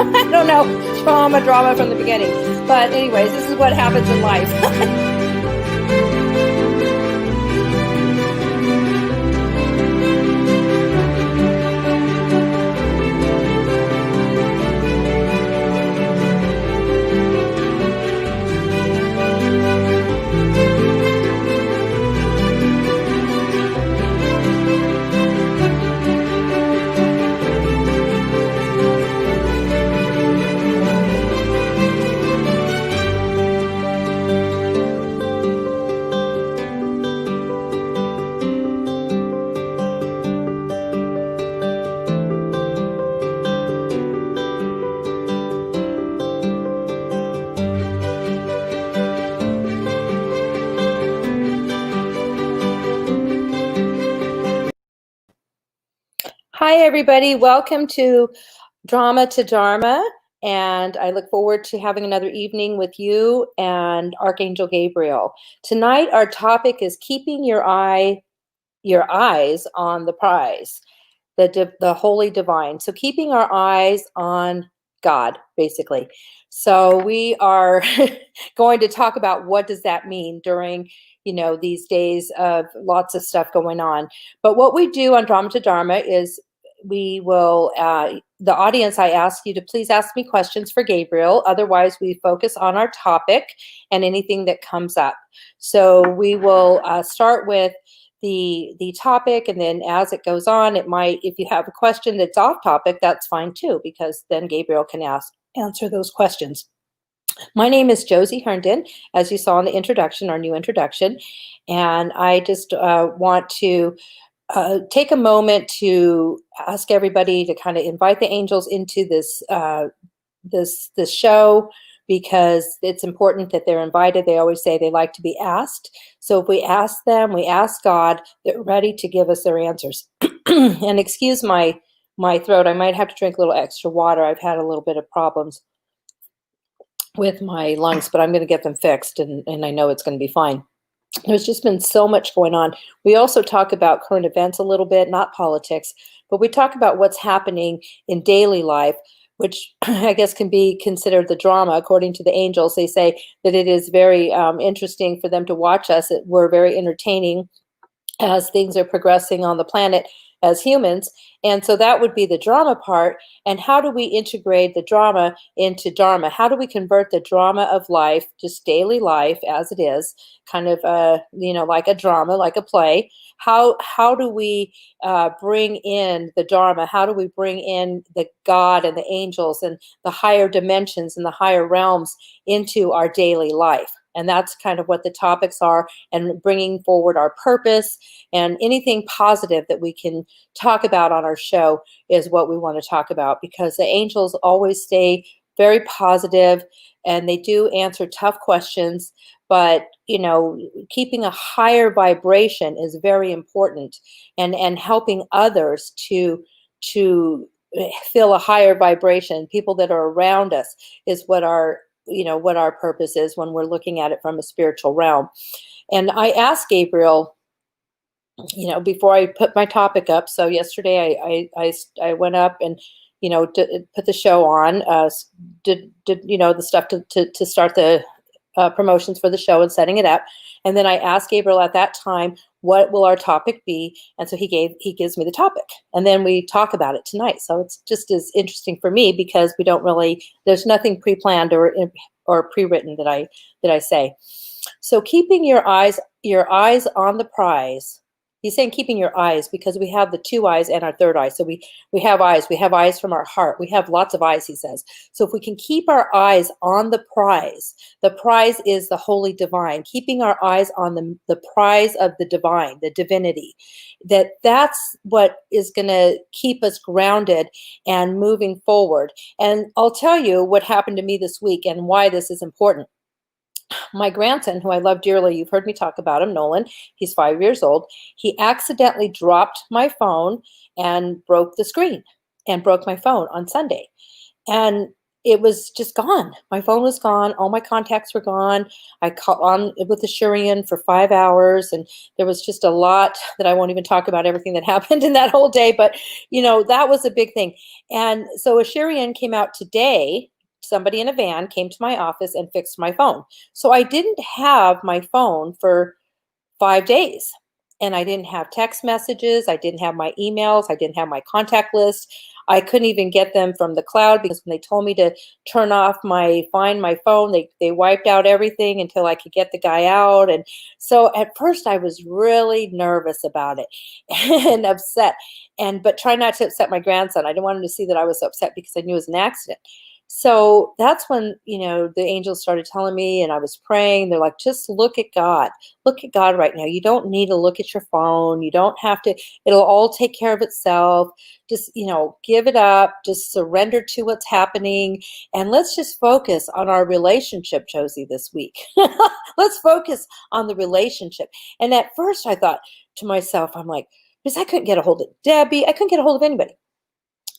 I don't know, drama from the beginning. But anyways, this is what happens in life. Hi, everybody. Welcome to Drama to Dharma. And I look forward to having another evening with you and Archangel Gabriel. Tonight, our topic is keeping your eyes on the prize, the holy divine. So keeping our eyes on God, basically. So we are going to talk about what does that mean during these days of lots of stuff going on. But what we do on Drama to Dharma is we will, the audience, I ask you to please ask me questions for Gabriel. Otherwise, we focus on our topic and anything that comes up. So we will start with the topic, and then as it goes on, it might, if you have a question that's off topic, that's fine too, because then Gabriel can answer those questions. My name is Josie Herndon, as you saw in the introduction, our new introduction, and I just want to take a moment to ask everybody to kind of invite the angels into this this show, because it's important that they're invited. They always say they like to be asked. So if we ask them, we ask God, they're ready to give us their answers. And excuse my throat. I might have to drink a little extra water. I've had a little bit of problems with my lungs, but I'm going to get them fixed, and I know it's going to be fine. There's just been so much going on. We also talk about current events a little bit, not politics, but we talk about what's happening in daily life, which I guess can be considered the drama. According to the angels, they say that it is very interesting for them to watch us. We're very entertaining as things are progressing on the planet as humans. And so that would be the drama part. And how do we integrate the drama into Dharma? How do we convert the drama of life, just daily life as it is, kind of, like a drama, like a play? How do we bring in the Dharma? How do we bring in the God and the angels and the higher dimensions and the higher realms into our daily life? And that's kind of what the topics are, and bringing forward our purpose and anything positive that we can talk about on our show is what we want to talk about, because the angels always stay very positive and they do answer tough questions. But, keeping a higher vibration is very important, and helping others to feel a higher vibration, people that are around us, is what our purpose is when we're looking at it from a spiritual realm. And I asked Gabriel, before I put my topic up. So yesterday I went up and, put the show on, did the stuff to start the promotions for the show and setting it up. And then I asked Gabriel at that time, what will our topic be? And so he gives me the topic, and then we talk about it tonight. So it's just as interesting for me, because there's nothing pre-planned or pre-written that I say. So keeping your eyes on the prize. He's saying keeping your eyes, because we have the two eyes and our third eye. So we have eyes. We have eyes from our heart. We have lots of eyes, he says. So if we can keep our eyes on the prize is the holy divine. Keeping our eyes on the prize of the divine, the divinity, that's what is going to keep us grounded and moving forward. And I'll tell you what happened to me this week and why this is important. My grandson, who I love dearly, you've heard me talk about him, Nolan, he's 5 years old. He accidentally dropped my phone and broke the screen and broke my phone on Sunday. And it was just gone. My phone was gone. All my contacts were gone. I caught on with the Shurian for 5 hours, and there was just a lot that I won't even talk about everything that happened in that whole day. But that was a big thing. And so a Shurian came out today. Somebody in a van came to my office and fixed my phone. So I didn't have my phone for 5 days. And I didn't have text messages. I didn't have my emails. I didn't have my contact list. I couldn't even get them from the cloud because when they told me to find my phone, they wiped out everything until I could get the guy out. And so at first I was really nervous about it and upset. But try not to upset my grandson. I didn't want him to see that I was upset because I knew it was an accident. So that's when, the angels started telling me, and I was praying. They're like, just look at God. Look at God right now. You don't need to look at your phone. You don't have to. It'll all take care of itself. Just, give it up. Just surrender to what's happening. And let's just focus on our relationship, Josie, this week. Let's focus on the relationship. And at first I thought to myself, I'm like, because I couldn't get a hold of Debbie. I couldn't get a hold of anybody.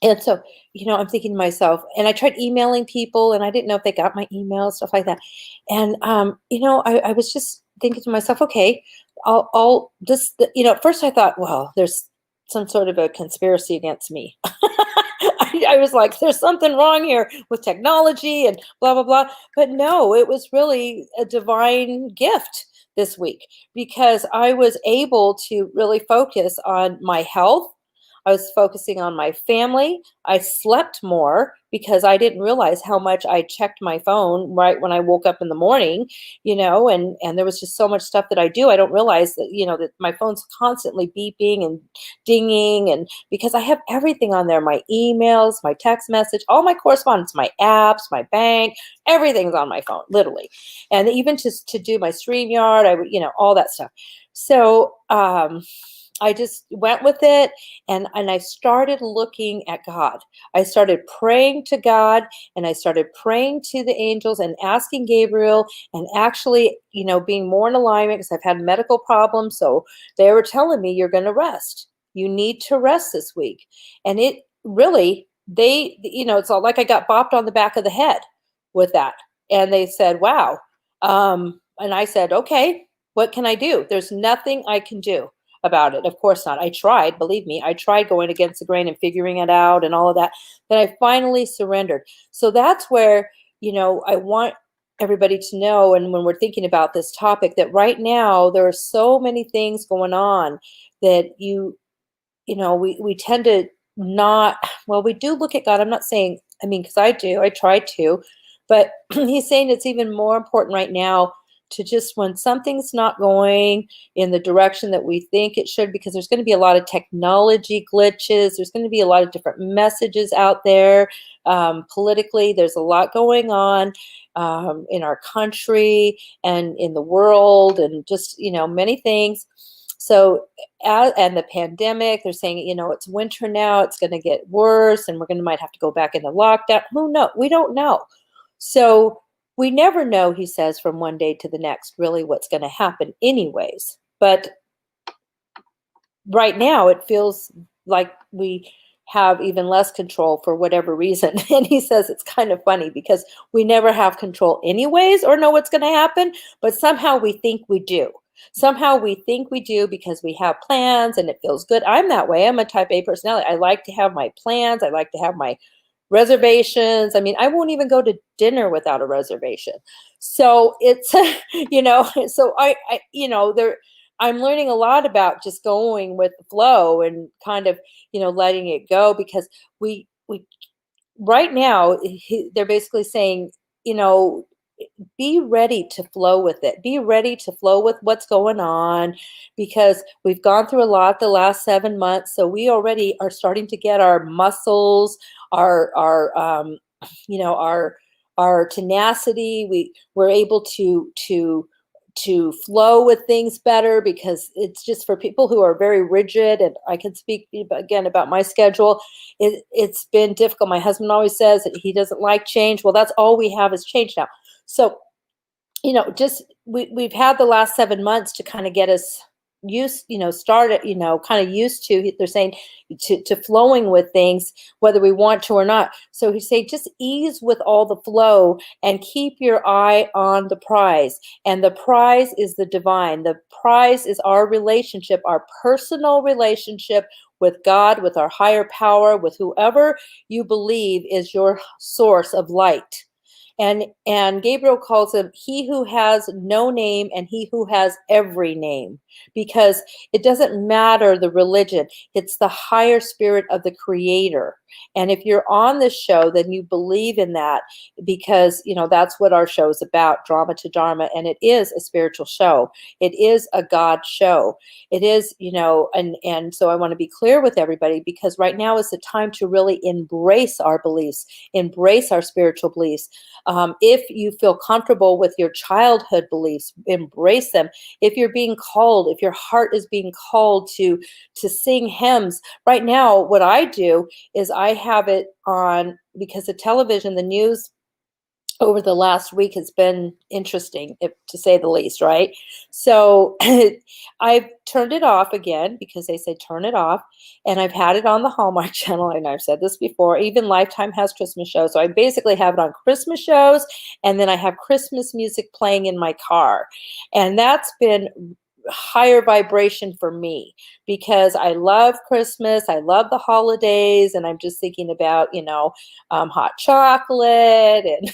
And so, I'm thinking to myself, and I tried emailing people, and I didn't know if they got my email, stuff like that. And, I was just thinking to myself, okay, I'll just, at first I thought, well, there's some sort of a conspiracy against me. I was like, there's something wrong here with technology and blah, blah, blah. But no, it was really a divine gift this week because I was able to really focus on my health. I was focusing on my family. I slept more because I didn't realize how much I checked my phone right when I woke up in the morning, and there was just so much stuff that I do. I don't realize that, that my phone's constantly beeping and dinging, and because I have everything on there, my emails, my text message, all my correspondence, my apps, my bank, everything's on my phone, literally. And even to do my StreamYard, I would, all that stuff. So, I just went with it, and I started looking at God. I started praying to God, and I started praying to the angels and asking Gabriel, and actually, being more in alignment because I've had medical problems. So they were telling me, you're going to rest. You need to rest this week. And it really, it's all like I got bopped on the back of the head with that. And they said, wow. And I said, okay, what can I do? There's nothing I can do about it. Of course not. I tried, believe me, I tried going against the grain and figuring it out and all of that. Then I finally surrendered. So that's where, I want everybody to know, and when we're thinking about this topic, that right now there are so many things going on that we tend to not, well, we do look at God. I'm not saying, because I try to, but he's saying it's even more important right now to just, when something's not going in the direction that we think it should, because there's going to be a lot of technology glitches. There's going to be a lot of different messages out there. Politically, there's a lot going on in our country and in the world, and just, many things. So, and the pandemic, they're saying, it's winter now, it's going to get worse, and might have to go back into lockdown. Who knows? We don't know. So we never know, he says, from one day to the next, really what's going to happen anyways. But right now it feels like we have even less control for whatever reason. And he says it's kind of funny because we never have control anyways or know what's going to happen, but somehow we think we do. Somehow we think we do because we have plans and it feels good. I'm that way. I'm a type A personality. I like to have my plans. I like to have my reservations. I won't even go to dinner without a reservation. So it's, so I'm learning a lot about just going with the flow and kind of, letting it go, because we right now, they're basically saying, be ready to flow with it. Be ready to flow with what's going on, because we've gone through a lot the last 7 months. So we already are starting to get our muscles, our tenacity. We're able to flow with things better, because it's just for people who are very rigid. And I can speak again about my schedule. It's been difficult. My husband always says that he doesn't like change. Well, that's all we have is change now. So, just we've had the last 7 months to kind of get us started, kind of used to, they're saying, to flowing with things, whether we want to or not. So he say, just ease with all the flow and keep your eye on the prize. And the prize is the divine. The prize is our relationship, our personal relationship with God, with our higher power, with whoever you believe is your source of light. And Gabriel calls him he who has no name and he who has every name, because it doesn't matter the religion. It's the higher spirit of the creator. And if you're on this show, then you believe in that, because that's what our show is about, Drama to Dharma. And it is a spiritual show. It is a God show. It is, and so I want to be clear with everybody, because right now is the time to really embrace our beliefs, embrace our spiritual beliefs. If you feel comfortable with your childhood beliefs, embrace them. If you're being called, if your heart is being called to sing hymns, right now, what I do is I have it on, because the television, the news over the last week has been interesting, to say the least, right? So I've turned it off again, because they say turn it off, and I've had it on the Hallmark Channel, and I've said this before, even Lifetime has Christmas shows, so I basically have it on Christmas shows, and then I have Christmas music playing in my car, and that's been higher vibration for me, because I love Christmas, I love the holidays, and I'm just thinking about hot chocolate and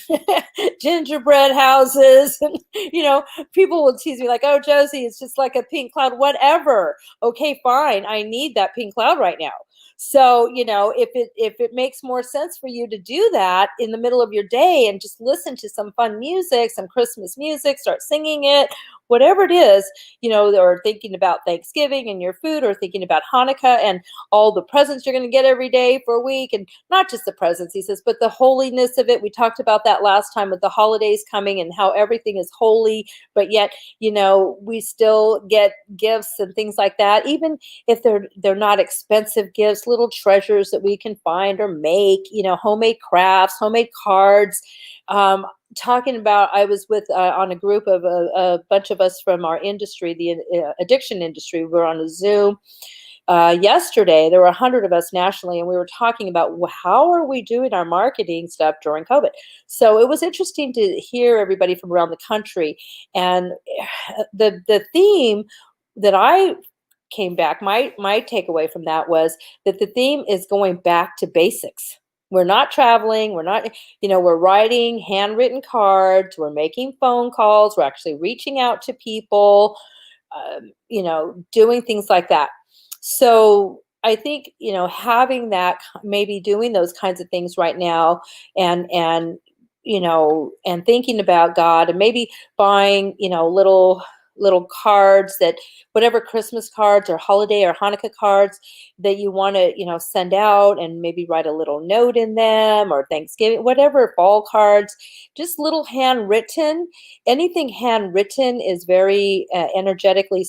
gingerbread houses, and people will tease me like, oh, Josie, it's just like a pink cloud. Whatever, okay, fine, I need that pink cloud right now. So, if it makes more sense for you to do that in the middle of your day and just listen to some fun music, some Christmas music, start singing it, whatever it is, or thinking about Thanksgiving and your food, or thinking about Hanukkah and all the presents you're going to get every day for a week, and not just the presents, he says, but the holiness of it. We talked about that last time with the holidays coming and how everything is holy, but yet, we still get gifts and things like that, even if they're not expensive gifts, little treasures that we can find or make, homemade crafts, homemade cards. Talking about, I was with on a group of a bunch of us from our industry, the addiction industry. We were on a Zoom yesterday. There were 100 of us nationally, and we were talking about how are we doing our marketing stuff during COVID. So it was interesting to hear everybody from around the country, and the theme that I came back, my takeaway from that was that the theme is going back to basics. We're not traveling, we're not, we're writing handwritten cards, we're making phone calls, we're actually reaching out to people, doing things like that. So I think, having that, maybe doing those kinds of things right now, and and thinking about God, and maybe buying, little cards, that whatever Christmas cards or holiday or Hanukkah cards that you want to, send out, and maybe write a little note in them, or Thanksgiving, whatever, fall cards, just little handwritten. Anything handwritten is very energetically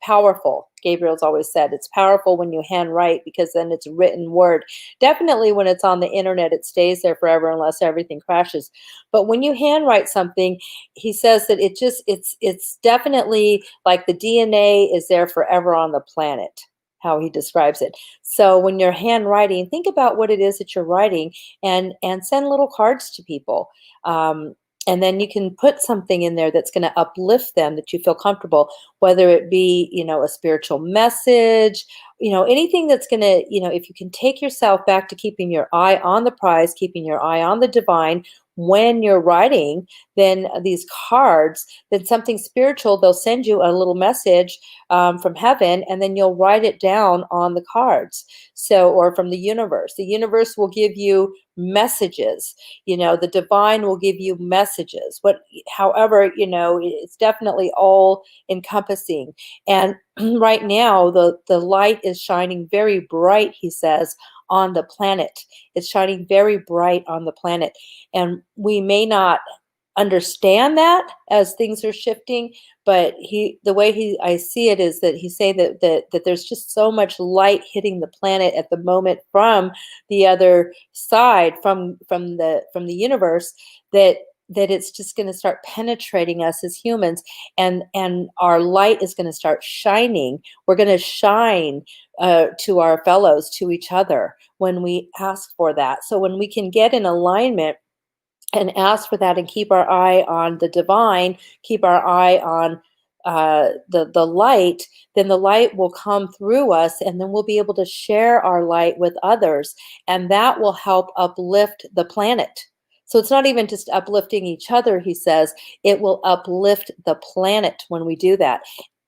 powerful. Gabriel's always said it's powerful when you handwrite, because then it's written word. Definitely when it's on the internet, it stays there forever unless everything crashes. But when you handwrite something, he says that it's definitely like the DNA is there forever on the planet, how he describes it. So when you're handwriting, think about what it is that you're writing, and send little cards to people. And then you can put something in there that's going to uplift them, that you feel comfortable, whether it be, a spiritual message, anything that's going to, if you can take yourself back to keeping your eye on the prize, keeping your eye on the divine when you're writing, then these cards, then something spiritual, they'll send you a little message from heaven, and then you'll write it down on the cards. So, or from the universe will give you messages, the divine will give you messages, however, it's definitely all encompassing. And right now, the light is shining very bright, he says, on the planet. It's shining very bright on the planet. And we may not understand that as things are shifting, but the way I see it is that he's saying that there's just so much light hitting the planet at the moment from the other side, from the universe, that that it's just going to start penetrating us as humans, and our light is going to start shining. We're going to shine to our fellows, to each other, when we ask for that. So when we can get in alignment and ask for that and keep our eye on the divine, keep our eye on the light, then the light will come through us, and then we'll be able to share our light with others, and that will help uplift the planet. So it's not even just uplifting each other, he says, it will uplift the planet when we do that.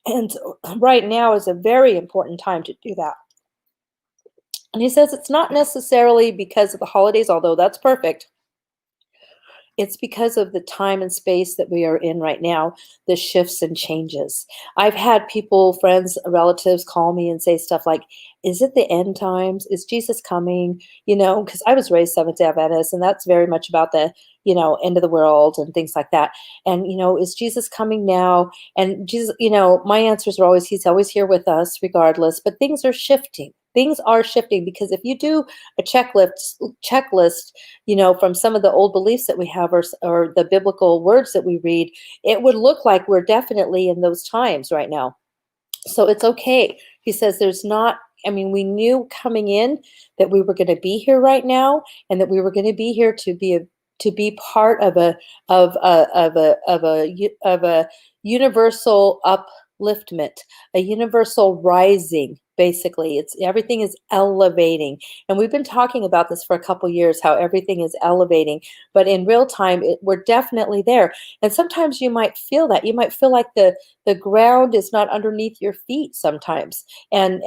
And right now is a very important time to do that. And he says it's not necessarily because of the holidays, although that's perfect. It's because of the time and space that we are in right now, the shifts and changes. I've had people, friends, relatives call me and say stuff like, is it the end times? Is Jesus coming? Because I was raised Seventh-day Adventist, and that's very much about the, end of the world and things like that. And, is Jesus coming now? And Jesus, my answers are always, he's always here with us regardless, but things are shifting. Things are shifting, because if you do a checklist, from some of the old beliefs that we have, or the biblical words that we read, it would look like we're definitely in those times right now. So it's okay. He says we knew coming in that we were going to be here right now, and that we were going to be here to be part of a universal upliftment, a universal rising. Basically, everything is elevating, and we've been talking about this for a couple years, how everything is elevating. But in real time, we're definitely there. And sometimes you might feel that. You might feel like the ground is not underneath your feet sometimes, and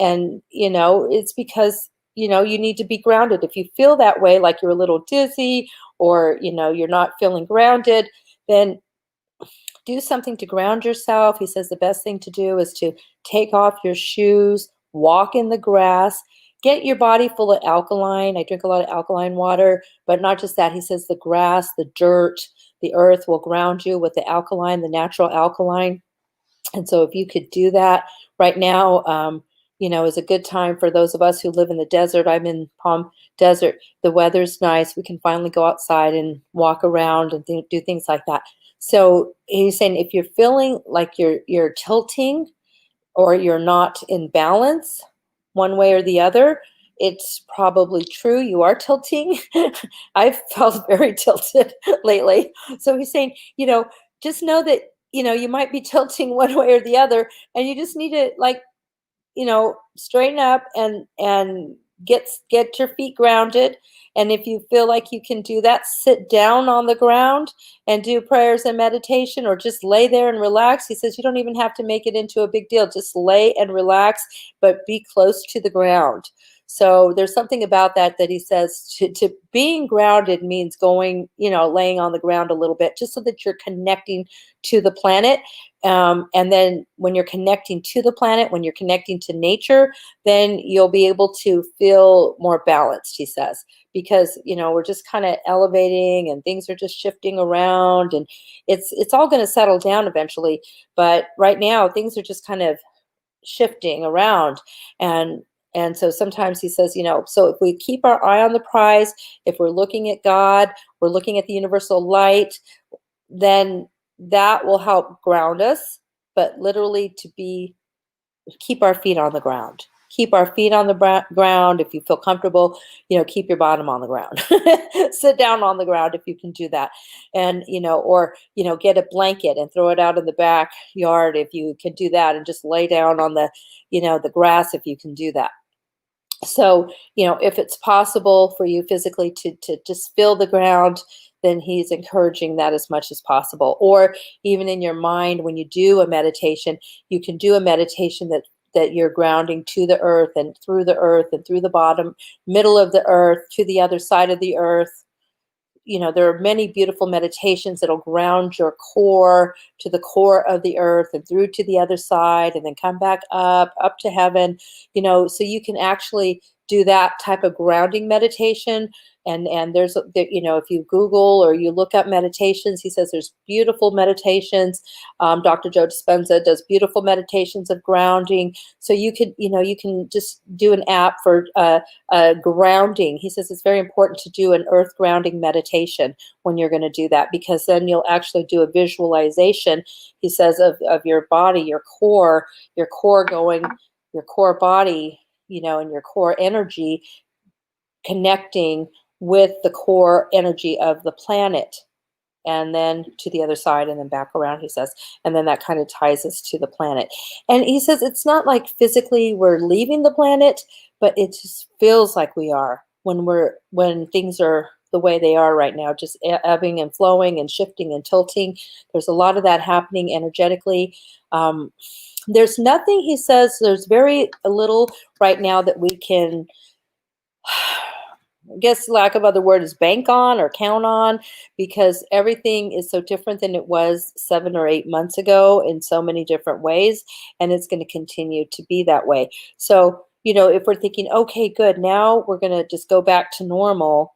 it's because you need to be grounded. If you feel that way, like you're a little dizzy, or you're not feeling grounded, then do something to ground yourself. He says the best thing to do is to take off your shoes, walk in the grass, get your body full of alkaline. I drink a lot of alkaline water, but not just that. He says the grass, the dirt, the earth will ground you with the alkaline, the natural alkaline. And so if you could do that right now, is a good time for those of us who live in the desert. I'm in Palm Desert. The weather's nice. We can finally go outside and walk around and do things like that. So he's saying if you're feeling like you're tilting, or you're not in balance one way or the other, it's probably true. You are tilting. I've felt very tilted lately. So he's saying, just know that, you might be tilting one way or the other, and you just need to straighten up and get your feet grounded. And if you feel like you can do that, sit down on the ground and do prayers and meditation, or just lay there and relax. He says you don't even have to make it into a big deal. Just lay and relax, but be close to the ground. So there's something about that he says to being grounded means going, laying on the ground a little bit, just so that you're connecting to the planet. And then when you're connecting to the planet, when you're connecting to nature, then you'll be able to feel more balanced, he says, because, we're just kind of elevating, and things are just shifting around, and it's all going to settle down eventually. But right now, things are just kind of shifting around. And so sometimes he says, so if we keep our eye on the prize, if we're looking at God, we're looking at the universal light, then that will help ground us. But literally keep our feet on the ground. Keep our feet on the ground. If you feel comfortable, keep your bottom on the ground. Sit down on the ground if you can do that. And, or get a blanket and throw it out in the backyard if you can do that, and just lay down on the, the grass if you can do that. So, if it's possible for you physically to just feel the ground, then he's encouraging that as much as possible. Or even in your mind, when you do a meditation, you can do a meditation that you're grounding to the earth, and through the bottom, middle of the earth, to the other side of the earth. There are many beautiful meditations that'll ground your core to the core of the earth, and through to the other side, and then come back up to heaven, so you can actually do that type of grounding meditation. And there's, if you Google or you look up meditations, he says there's beautiful meditations. Dr. Joe Dispenza does beautiful meditations of grounding. So you can just do an app for grounding. He says it's very important to do an earth grounding meditation when you're going to do that, because then you'll actually do a visualization, he says, of your body, your core going, your core body, and your core energy connecting with the core energy of the planet, and then to the other side and then back around, he says. And then that kind of ties us to the planet. And he says it's not like physically we're leaving the planet, but it just feels like we are when things are the way they are right now, just ebbing and flowing and shifting and tilting. There's a lot of that happening energetically. There's nothing, he says, there's very little right now that we can, I guess lack of other word is bank on or count on, because everything is so different than it was 7 or 8 months ago in so many different ways, and it's going to continue to be that way. So, if we're thinking, okay, good, now we're going to just go back to normal,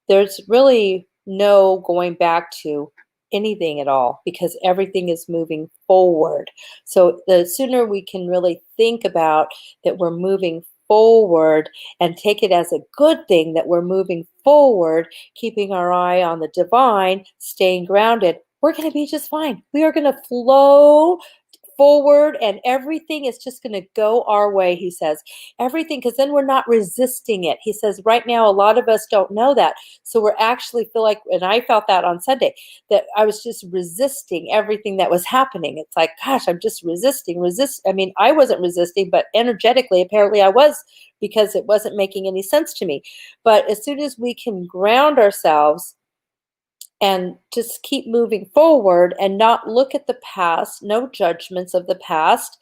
there's really no going back to anything at all, because everything is moving forward. So the sooner we can really think about that we're moving forward and take it as a good thing that we're moving forward, keeping our eye on the divine, staying grounded, we're going to be just fine. We are going to flow forward, and everything is just going to go our way, he says. Everything, because then we're not resisting it. He says right now a lot of us don't know that. So we're actually feel like, and I felt that on Sunday, that I was just resisting everything that was happening. It's like, gosh, I'm just resisting. I mean, I wasn't resisting, but energetically, apparently I was, because it wasn't making any sense to me. But as soon as we can ground ourselves and just keep moving forward and not look at the past, no judgments of the past,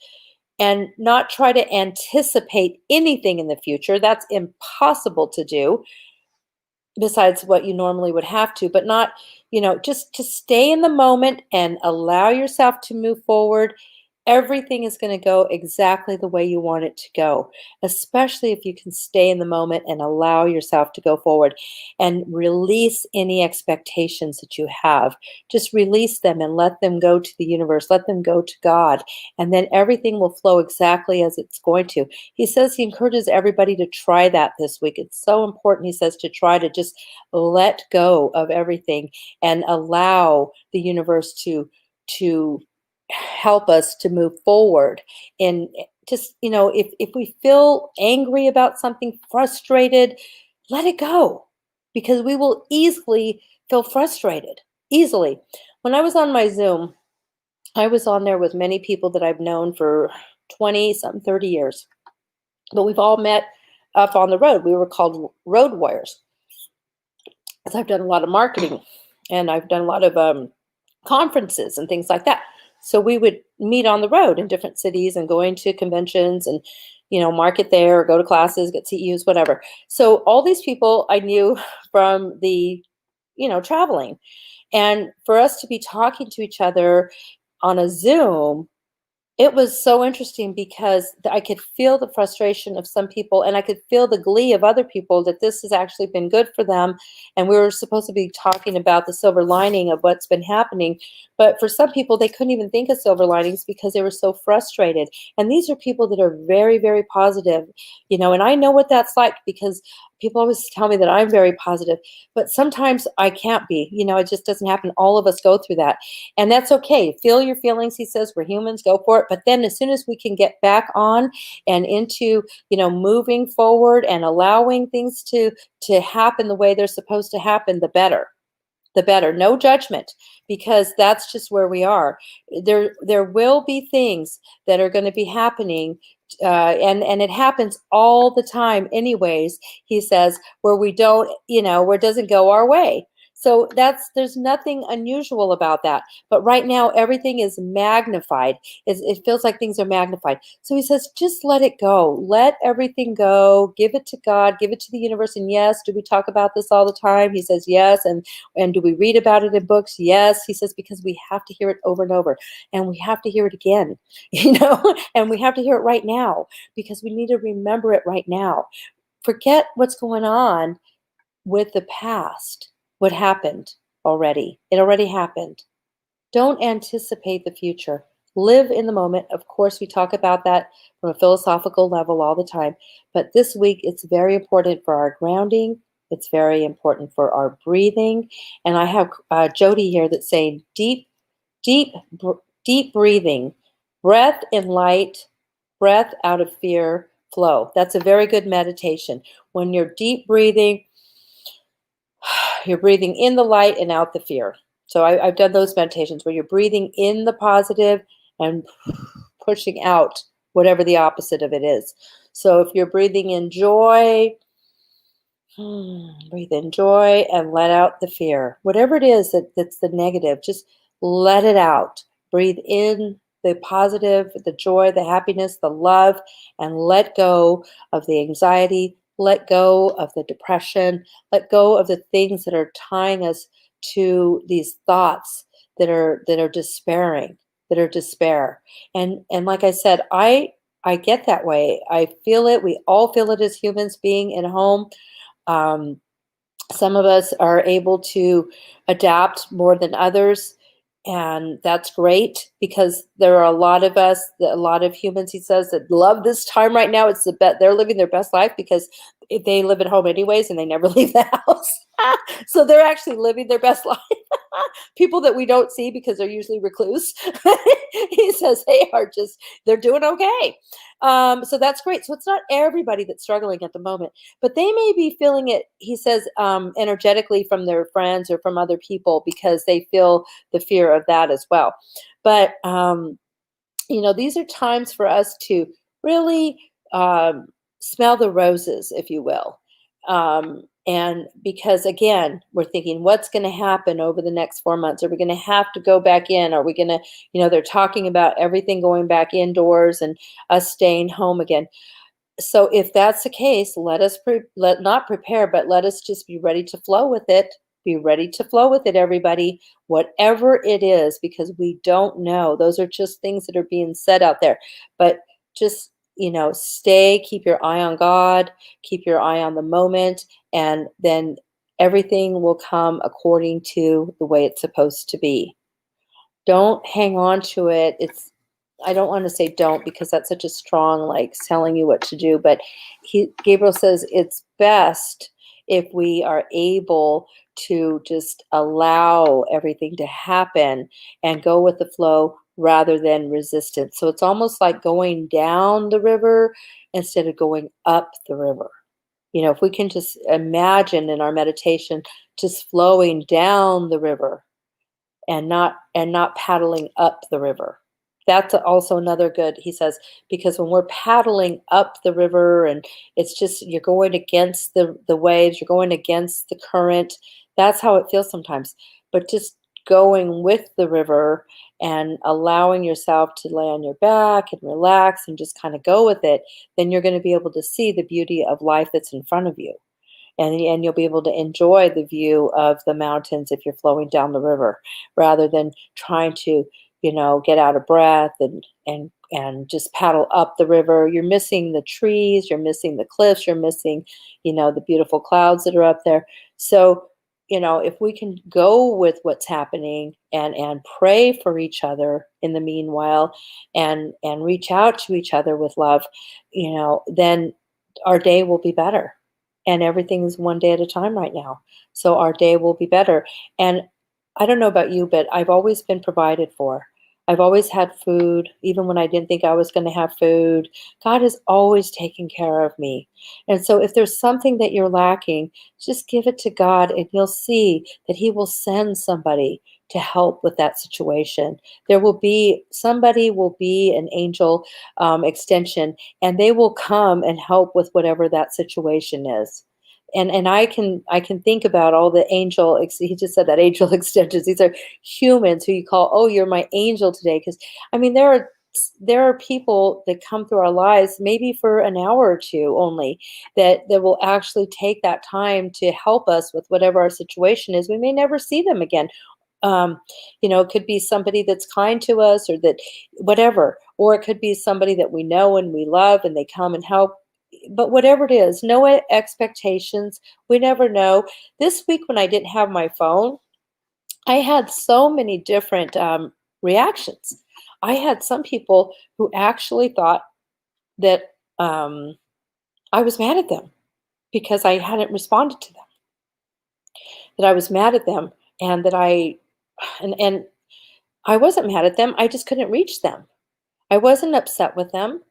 and not try to anticipate anything in the future. That's impossible to do, besides what you normally would have to, but not, just to stay in the moment and allow yourself to move forward. Everything is going to go exactly the way you want it to go, especially if you can stay in the moment and allow yourself to go forward and release any expectations that you have. Just release them and let them go to the universe, let them go to God, and then everything will flow exactly as it's going to. He says he encourages everybody to try that this week. It's so important, he says, to try to just let go of everything and allow the universe to help us to move forward. And just, if we feel angry about something, frustrated, let it go, because we will easily feel frustrated, easily. When I was on my Zoom, I was on there with many people that I've known for 20, some 30 years, but we've all met up on the road. We were called road warriors, because I've done a lot of marketing and I've done a lot of conferences and things like that. So we would meet on the road in different cities and going to conventions and, market there, or go to classes, get CEUs, whatever. So all these people I knew from the, traveling. And for us to be talking to each other on a Zoom, it was so interesting, because I could feel the frustration of some people, and I could feel the glee of other people that this has actually been good for them. And we were supposed to be talking about the silver lining of what's been happening. But for some people, they couldn't even think of silver linings because they were so frustrated. And these are people that are very, very positive, and I know what that's like, because people always tell me that I'm very positive, but sometimes I can't be, it just doesn't happen. All of us go through that. And that's okay. Feel your feelings, he says. We're humans, go for it. But then as soon as we can get back on and into, moving forward and allowing things to happen the way they're supposed to happen, the better. The better. No judgment, because that's just where we are. There will be things that are going to be happening, and it happens all the time anyways, he says, where we don't, where it doesn't go our way. So there's nothing unusual about that. But right now, everything is magnified. It feels like things are magnified. So he says, just let it go. Let everything go. Give it to God. Give it to the universe. And yes, do we talk about this all the time? He says, yes. And do we read about it in books? Yes. He says, because we have to hear it over and over. And we have to hear it again, and we have to hear it right now, because we need to remember it right now. forget what's going on with the past, what happened already. It already happened. Don't anticipate the future. Live in the moment. Of course, we talk about that from a philosophical level all the time. But this week, it's very important for our grounding. It's very important for our breathing. And I have Jody here that's saying deep, deep breathing, breath in light, breath out of fear, flow. That's a very good meditation. When you're deep breathing, you're breathing in the light and out the fear. So I've done those meditations where you're breathing in the positive and pushing out whatever the opposite of it is. So if you're breathing in joy, breathe in joy and let out the fear. Whatever it is that's the negative, just let it out. Breathe in the positive, the joy, the happiness, the love, and let go of the anxiety, let go of the depression, let go of the things that are tying us to these thoughts that are despairing, that are despair. And like I said, I get that way. I feel it. We all feel it as humans being at home. Um, some of us are able to adapt more than others, and that's great because there are a lot of us, a lot of humans, he says, that love this time right now. It's the best. They're living their best life because they live at home anyways and they never leave the house. So they're actually living their best life. People that we don't see because they're usually recluse. He says they are just, they're doing okay. So that's great. So it's not everybody that's struggling at the moment, but they may be feeling it, he says, energetically from their friends or from other people because they feel the fear of that as well. But, these are times for us to really smell the roses, if you will. And because again, we're thinking, what's going to happen over the next 4 months? Are we going to have to go back in? Are we going to, they're talking about everything going back indoors and us staying home again. So if that's the case, let us let not prepare, but let us just be ready to flow with it. Be ready to flow with it, everybody, whatever it is, because we don't know. Those are just things that are being said out there. But just, keep your eye on God, keep your eye on the moment, and then everything will come according to the way it's supposed to be. Don't hang on to it. I don't want to say don't because that's such a strong, like telling you what to do, but Gabriel says it's best if we are able to just allow everything to happen and go with the flow rather than resistance. So it's almost like going down the river instead of going up the river. If we can just imagine in our meditation just flowing down the river and not paddling up the river. That's also another good, he says, because when we're paddling up the river and it's just you're going against the waves, you're going against the current, that's how it feels sometimes. But just going with the river and allowing yourself to lay on your back and relax and just kind of go with it, then you're going to be able to see the beauty of life that's in front of you. And you'll be able to enjoy the view of the mountains if you're flowing down the river rather than trying to get out of breath and just paddle up the river. You're missing the trees, you're missing the cliffs, you're missing the beautiful clouds that are up there. So if we can go with what's happening and pray for each other in the meanwhile and reach out to each other with love, then our day will be better. And everything's one day at a time right now. So our day will be better. And I don't know about you, but I've always been provided for. I've always had food, even when I didn't think I was going to have food. God has always taken care of me. And so if there's something that you're lacking, just give it to God and you'll see that He will send somebody to help with that situation. Somebody will be an angel extension, and they will come and help with whatever that situation is. And I can think about all the he just said that angel extensions. These are humans who you call, oh, you're my angel today. Because there are people that come through our lives maybe for an hour or two only that will actually take that time to help us with whatever our situation is. We may never see them again. It could be somebody that's kind to us or that whatever, or it could be somebody that we know and we love and they come and help. but whatever it is, no expectations. We never know. This week when I didn't have my phone, I had so many different reactions. I had some people who actually thought that I was mad at them because I hadn't responded to them, that I was mad at them, and that and I wasn't mad at them. I just couldn't reach them. I wasn't upset with them.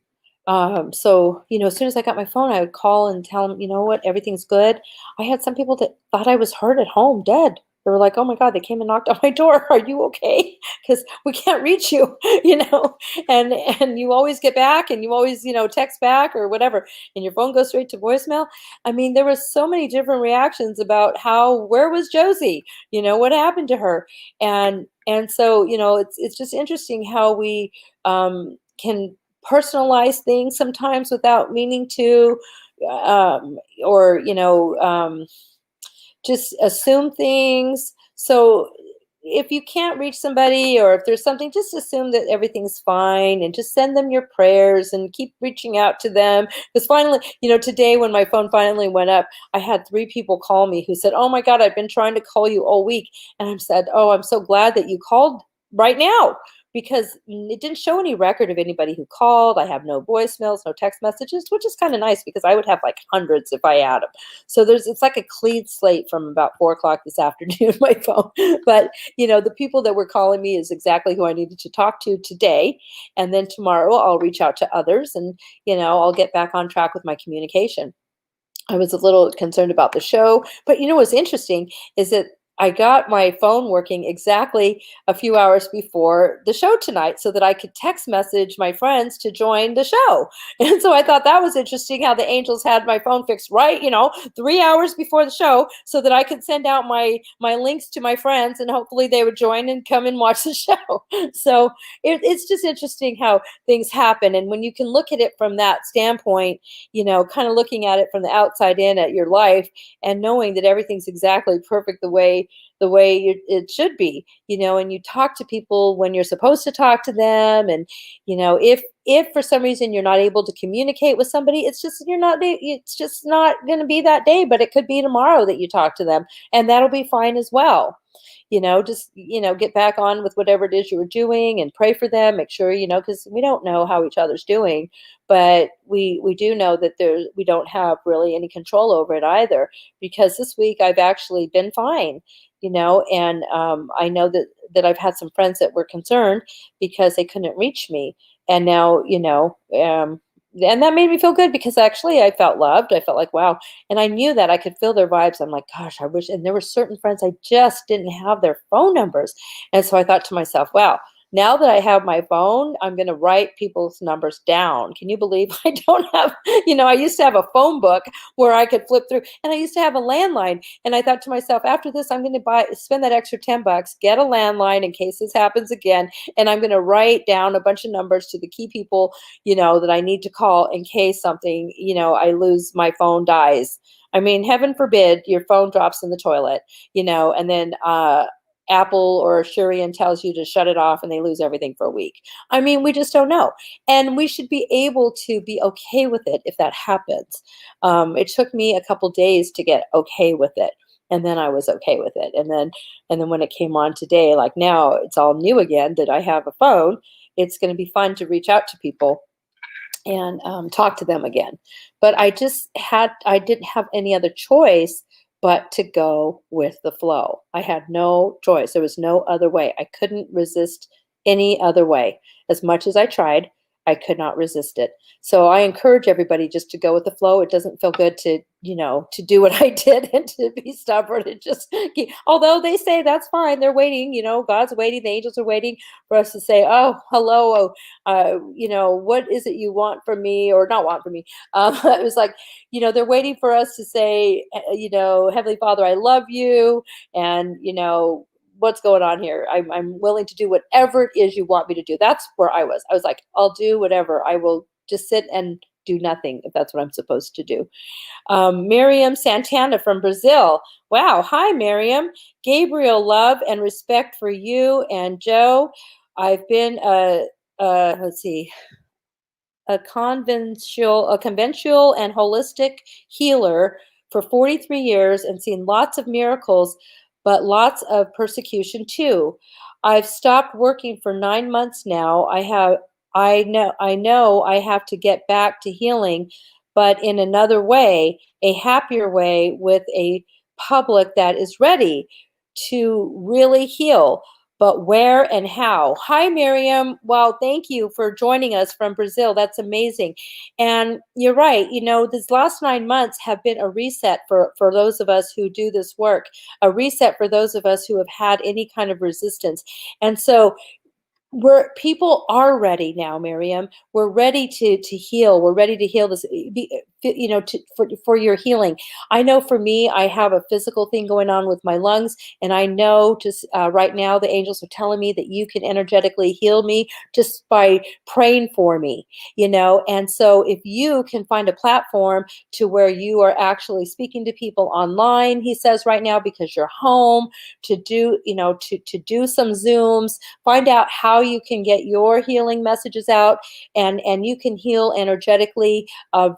So, as soon as I got my phone, I would call and tell them, you know what, everything's good. I had some people that thought I was hurt at home, dead. They were like, oh my God, they came and knocked on my door. Are you okay? Because we can't reach you, you know, and you always get back and you always, text back or whatever, and your phone goes straight to voicemail. I mean, there were so many different reactions about where was Josie? What happened to her? And so, it's just interesting how we can personalize things sometimes without meaning to, or just assume things. So if you can't reach somebody, or if there's something, just assume that everything's fine and just send them your prayers and keep reaching out to them. Because finally, today when my phone finally went up, I had 3 people call me who said, oh my God, I've been trying to call you all week. And I said, oh, I'm so glad that you called right now, because it didn't show any record of anybody who called. I have no voicemails, no text messages, which is kind of nice because I would have like hundreds if I had them. So it's like a clean slate from about 4 o'clock this afternoon, my phone. But, the people that were calling me is exactly who I needed to talk to today. And then tomorrow I'll reach out to others, and, I'll get back on track with my communication. I was a little concerned about the show, but what's interesting is that I got my phone working exactly a few hours before the show tonight so that I could text message my friends to join the show. And so I thought that was interesting how the angels had my phone fixed right, 3 hours before the show so that I could send out my links to my friends, and hopefully they would join and come and watch the show. So it's just interesting how things happen. And when you can look at it from that standpoint, kind of looking at it from the outside in at your life and knowing that everything's exactly perfect the way it should be, and you talk to people when you're supposed to talk to them. And, if for some reason you're not able to communicate with somebody, it's just not going to be that day, but it could be tomorrow that you talk to them, and that'll be fine as well. Just, get back on with whatever it is you were doing and pray for them. Make sure, because we don't know how each other's doing, but we do know that we don't have really any control over it either, because this week I've actually been fine, and I know that I've had some friends that were concerned because they couldn't reach me. And now, and that made me feel good because actually I felt loved. I felt like, wow. And I knew that I could feel their vibes. I'm like, gosh, I wish. And there were certain friends I just didn't have their phone numbers. And so I thought to myself, wow, now that I have my phone, I'm going to write people's numbers down. Can you believe I don't have, I used to have a phone book where I could flip through, and I used to have a landline. And I thought to myself, after this, I'm going to spend that extra $10, get a landline in case this happens again. And I'm going to write down a bunch of numbers to the key people, that I need to call in case something, I lose, my phone dies. I mean, heaven forbid your phone drops in the toilet, and then, Apple or Shurian tells you to shut it off and they lose everything for a week. I mean, we just don't know. And we should be able to be okay with it if that happens. It took me a couple days to get okay with it. And then I was okay with it. And then when it came on today, like now it's all new again that I have a phone. It's going to be fun to reach out to people and talk to them again. But I didn't have any other choice but to go with the flow. I had no choice. There was no other way. I couldn't resist any other way. As much as I tried, I could not resist it. So I encourage everybody just to go with the flow. It doesn't feel good to, to do what I did and to be stubborn and just although they say that's fine. They're waiting, God's waiting. The angels are waiting for us to say, oh, hello. What is it you want from me or not want from me? It was like, they're waiting for us to say, Heavenly Father, I love you. And, what's going on here? I'm willing to do whatever it is you want me to do. That's where I was. I was like, I'll do whatever. I will just sit and do nothing if that's what I'm supposed to do. Miriam Santana from Brazil. Wow. Hi, Miriam. Gabriel, love and respect for you and Joe. I've been, let's see. a conventional and holistic healer for 43 years and seen lots of miracles, but lots of persecution too. I've stopped working for 9 months now. I know I have to get back to healing, but in another way, a happier way with a public that is ready to really heal. But where and how? Hi, Miriam. Well, thank you for joining us from Brazil. That's amazing. And you're right. These last 9 months have been a reset for those of us who do this work, a reset for those of us who have had any kind of resistance. And so people are ready now, Miriam. We're ready to heal. We're ready to heal this, for your healing. I know for me, I have a physical thing going on with my lungs, and I know just right now the angels are telling me that you can energetically heal me just by praying for me. And so if you can find a platform to where you are actually speaking to people online, he says right now, because you're home, to do, to do some Zooms, find out how you can get your healing messages out, and you can heal energetically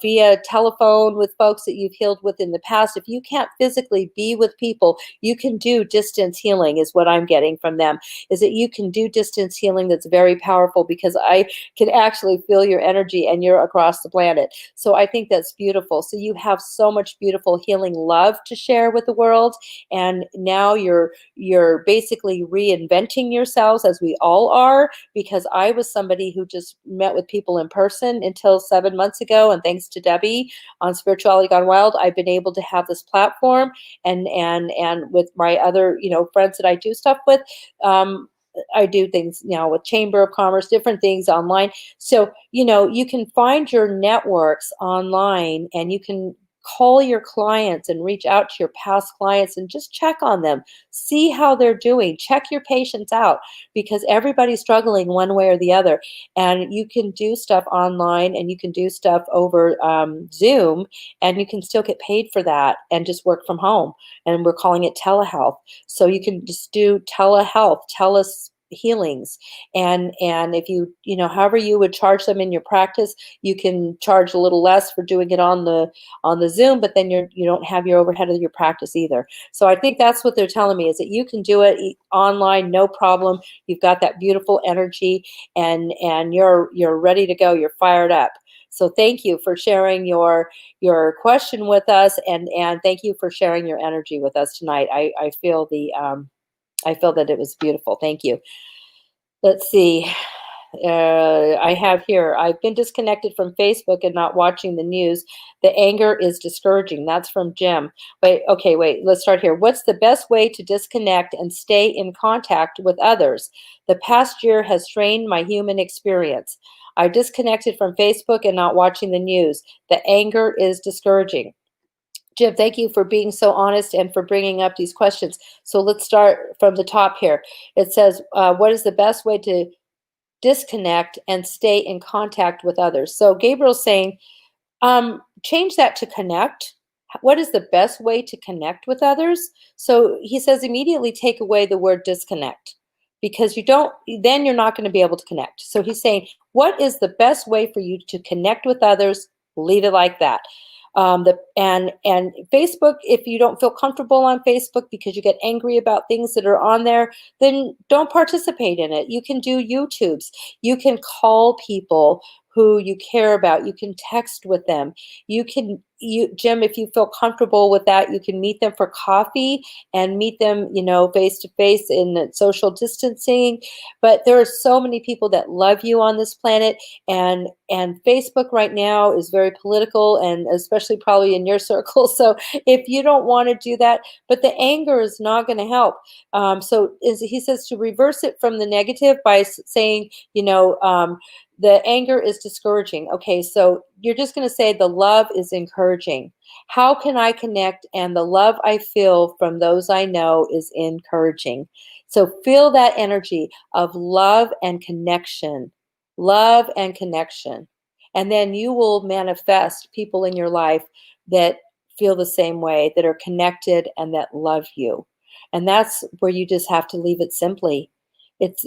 via telephone with folks that you've healed with in the past. If you can't physically be with people, you can do distance healing, is what I'm getting from them, is that you can do distance healing. That's very powerful, because I can actually feel your energy and you're across the planet. So I think that's beautiful. So you have so much beautiful healing love to share with the world, and now you're basically reinventing yourselves, as we all are, because I was somebody who just met with people in person until 7 months ago, and thanks to Debbie on Spirituality Gone Wild, I've been able to have this platform, and with my other friends that I do stuff with. I do things now with Chamber of Commerce, different things online. So, you can find your networks online, and you can call your clients and reach out to your past clients and just check on them, see how they're doing, check your patients out, because everybody's struggling one way or the other. And you can do stuff online, and you can do stuff over Zoom, and you can still get paid for that and just work from home. And we're calling it telehealth. So you can just do telehealth, healings, and if however you would charge them in your practice, you can charge a little less for doing it on the Zoom, but then you don't have your overhead of your practice either. So I think that's what they're telling me, is that you can do it online, no problem. You've got that beautiful energy, and you're ready to go. You're fired up. So thank you for sharing your question with us, and thank you for sharing your energy with us tonight. I feel I feel that it was beautiful. Thank you. Let's see. I have here, I've been disconnected from Facebook and not watching the news. The anger is discouraging. That's from Jim. Wait, let's start here. What's the best way to disconnect and stay in contact with others? The past year has strained my human experience. I disconnected from Facebook and not watching the news. The anger is discouraging. Jim, thank you for being so honest and for bringing up these questions. So let's start from the top here. It says, what is the best way to disconnect and stay in contact with others? So Gabriel's saying, change that to connect. What is the best way to connect with others? So he says, immediately take away the word disconnect, because then you're not going to be able to connect. So he's saying, what is the best way for you to connect with others? Leave it like that. And Facebook, if you don't feel comfortable on Facebook because you get angry about things that are on there, then don't participate in it. You can do YouTubes. You can call people who you care about. You can text with them. Jim, if you feel comfortable with that, you can meet them for coffee and meet them, face to face in social distancing. But there are so many people that love you on this planet, and Facebook right now is very political, and especially probably in your circle. So if you don't want to do that, but the anger is not going to help. He says to reverse it from the negative by saying, the anger is discouraging. Okay, so you're just going to say the love is encouraging. How can I connect? And the love I feel from those I know is encouraging. So feel that energy of love and connection. Love and connection. And then you will manifest people in your life that feel the same way, that are connected and that love you. And that's where you just have to leave it simply. It's,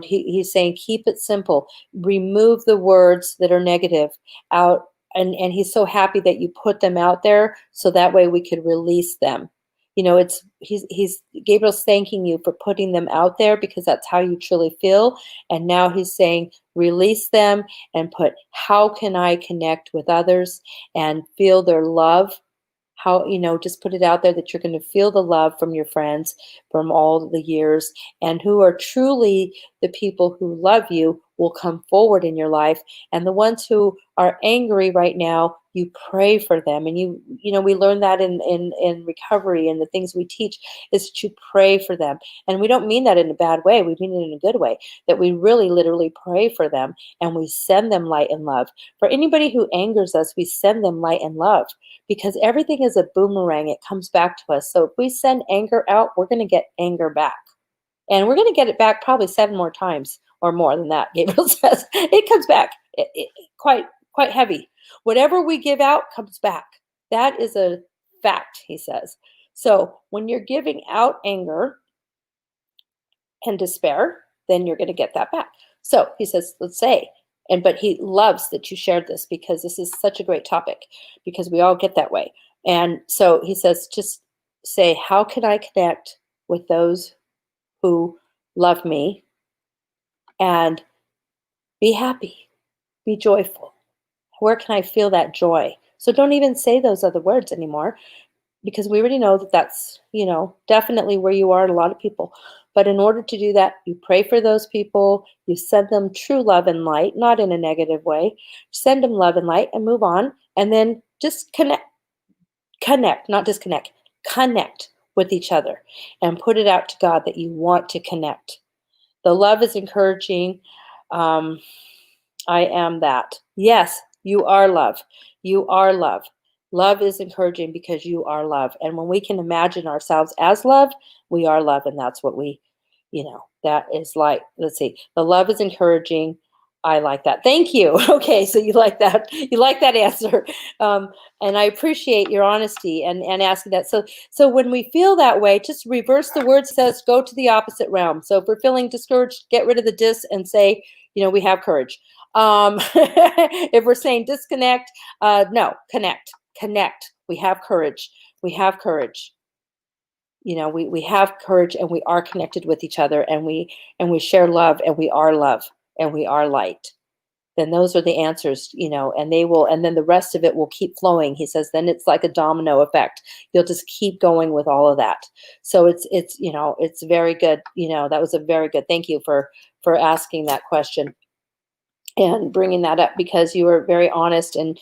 he's saying, keep it simple. Remove the words that are negative out. And he's so happy that you put them out there so that way we could release them. He's Gabriel's thanking you for putting them out there because that's how you truly feel. And now he's saying, release them and put, how can I connect with others and feel their love? How, just put it out there that you're going to feel the love from your friends from all the years, and who are truly the people who love you will come forward in your life. And the ones who are angry right now, you pray for them. And we learn that in recovery, and the things we teach is to pray for them. And we don't mean that in a bad way. We mean it in a good way, that we really literally pray for them and we send them light and love. For anybody who angers us, we send them light and love, because everything is a boomerang. It comes back to us. So if we send anger out, we're going to get anger back. And we're going to get it back probably 7 more times or more than that, Gabriel says. It comes back quite heavy. Whatever we give out comes back. That is a fact, he says. So when you're giving out anger and despair, then you're going to get that back. So he says, let's say, but he loves that you shared this, because this is such a great topic, because we all get that way. And so he says, just say, how can I connect with those who love me and be happy, be joyful? Where can I feel that joy? So don't even say those other words anymore, because we already know that that's, definitely where you are in a lot of people. But in order to do that, you pray for those people, you send them true love and light, not in a negative way. Send them love and light and move on. And then just connect, not disconnect, connect with each other and put it out to God that you want to connect. The love is encouraging. I am that. Yes, you are love. You are love. Love is encouraging because you are love. And when we can imagine ourselves as love, we are love. And that's what that is like. Let's see. The love is encouraging. I like that. Thank you. Okay, so you like that. You like that answer. And I appreciate your honesty and asking that. So when we feel that way, just reverse the word. Says go to the opposite realm. So if we're feeling discouraged, get rid of the dis and say, we have courage. If we're saying disconnect, no, connect. We have courage. We have courage. We have courage, and we are connected with each other, and we share love, and we are love, and we are light. Then those are the answers, and they will, and then the rest of it will keep flowing. He says, then it's like a domino effect. You'll just keep going with all of that. So it's very good. That was a very good, thank you for asking that question and bringing that up, because you were very honest and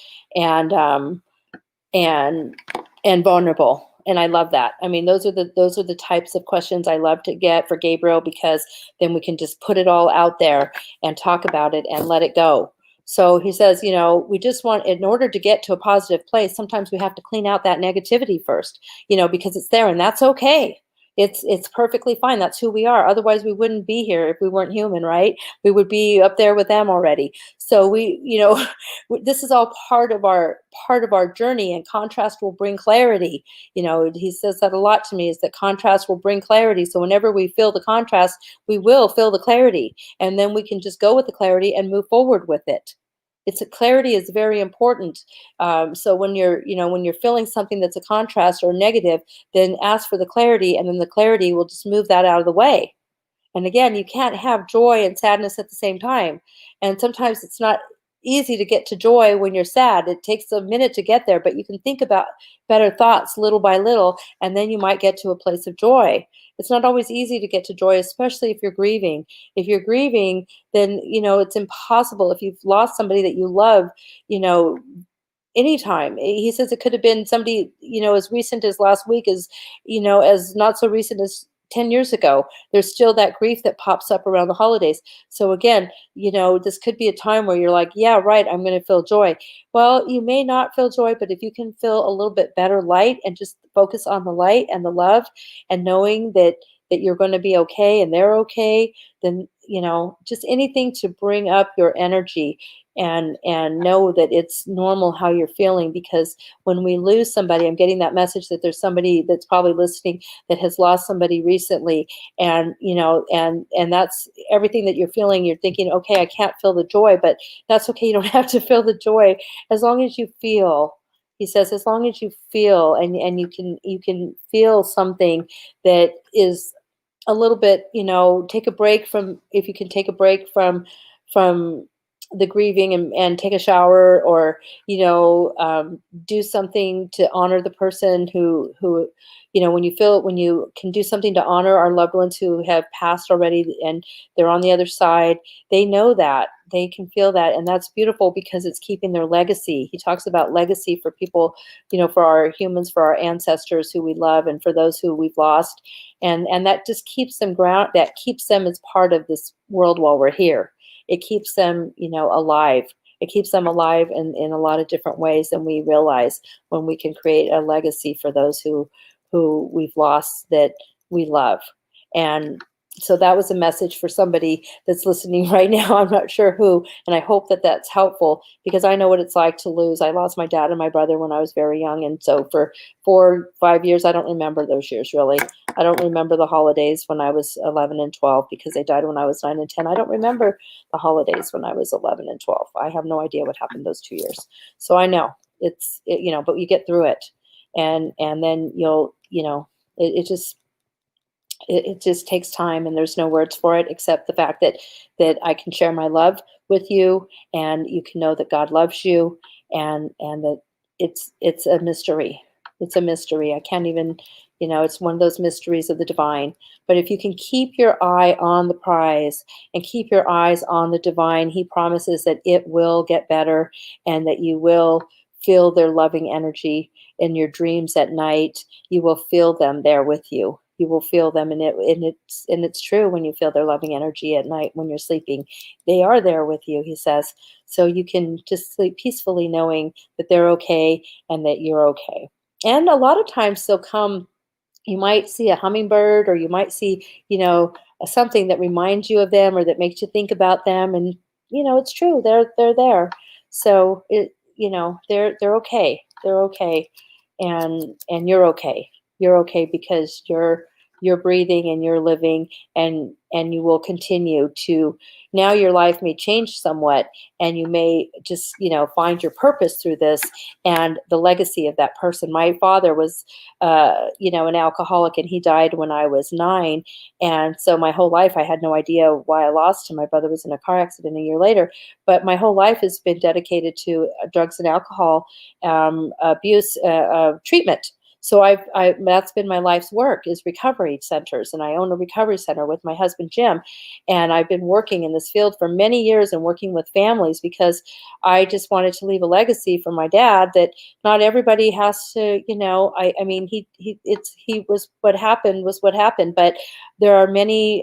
vulnerable. And I love that. I mean, those are the types of questions I love to get for Gabriel, because then we can just put it all out there and talk about it and let it go. So he says, we just want, in order to get to a positive place, sometimes we have to clean out that negativity first, because it's there, and that's okay. It's perfectly fine. That's who we are. Otherwise, we wouldn't be here if we weren't human, right? We would be up there with them already. So this is all part of our journey, and contrast will bring clarity. He says that a lot to me, is that contrast will bring clarity. So whenever we feel the contrast, we will feel the clarity, and then we can just go with the clarity and move forward with it. Clarity is very important. So when you're feeling something that's a contrast or negative, then ask for the clarity, and then the clarity will just move that out of the way. And again, you can't have joy and sadness at the same time. And sometimes it's not easy to get to joy when you're sad. It takes a minute to get there, but you can think about better thoughts little by little, and then you might get to a place of joy. It's not always easy to get to joy, especially if you're grieving. If you're grieving, then, it's impossible. If you've lost somebody that you love, anytime. He says it could have been somebody, as recent as last week, as not so recent as 10 years ago. There's still that grief that pops up around the holidays. So again, this could be a time where you're like, yeah, right, I'm going to feel joy. Well, you may not feel joy, but if you can feel a little bit better light and just focus on the light and the love and knowing that you're going to be okay and they're okay, then just anything to bring up your energy, and know that it's normal how you're feeling, because when we lose somebody, I'm getting that message that there's somebody that's probably listening that has lost somebody recently, and and that's everything that you're feeling. You're thinking, okay, I can't feel the joy, but that's okay. You don't have to feel the joy, as long as you feel. He says, as long as you feel, and you can feel something that is a little bit, take a break from, if you can take a break from the grieving, and take a shower, or do something to honor the person who when you can do something to honor our loved ones who have passed already, and they're on the other side. They know that, they can feel that, and that's beautiful, because it's keeping their legacy. He talks about legacy for people, for our humans, for our ancestors who we love, and for those who we've lost, and that just keeps them that keeps them as part of this world while we're here. It keeps them, alive. It keeps them alive in a lot of different ways than we realize, when we can create a legacy for those who we've lost, that we love. And so that was a message for somebody that's listening right now. I'm not sure who, and I hope that that's helpful, because I know what it's like to lose. I lost my dad and my brother when I was very young, and so for 4 or 5 years, I don't remember those years, really. I don't remember the holidays when I was 11 and 12, because they died when I was 9 and 10. I don't remember the holidays when I was 11 and 12. I have no idea what happened those 2 years. So I know but you get through it, and then it just takes time, and there's no words for it except the fact that I can share my love with you, and you can know that God loves you, and that it's a mystery. It's a mystery. I can't even, it's one of those mysteries of the divine. But if you can keep your eye on the prize, and keep your eyes on the divine, he promises that it will get better, and that you will feel their loving energy in your dreams at night. You will feel them there with you. You will feel them, and it's true. When you feel their loving energy at night when you're sleeping, they are there with you, he says. So you can just sleep peacefully, knowing that they're okay, and that you're okay. And a lot of times they'll come. You might see a hummingbird, or you might see, something that reminds you of them, or that makes you think about them. And it's true. They're there. So they're okay. They're okay, and you're okay. You're okay, because you're breathing, and you're living, and you will continue to. Now your life may change somewhat, and you may just find your purpose through this, and the legacy of that person. My father was an alcoholic, and he died when I was 9, and so my whole life I had no idea why I lost him. My brother was in a car accident a year later, but my whole life has been dedicated to drugs and alcohol abuse treatment. So that's been my life's work, is recovery centers, and I own a recovery center with my husband Jim, and I've been working in this field for many years, and working with families, because I just wanted to leave a legacy for my dad, that not everybody has to, I mean, he was what happened, but there are many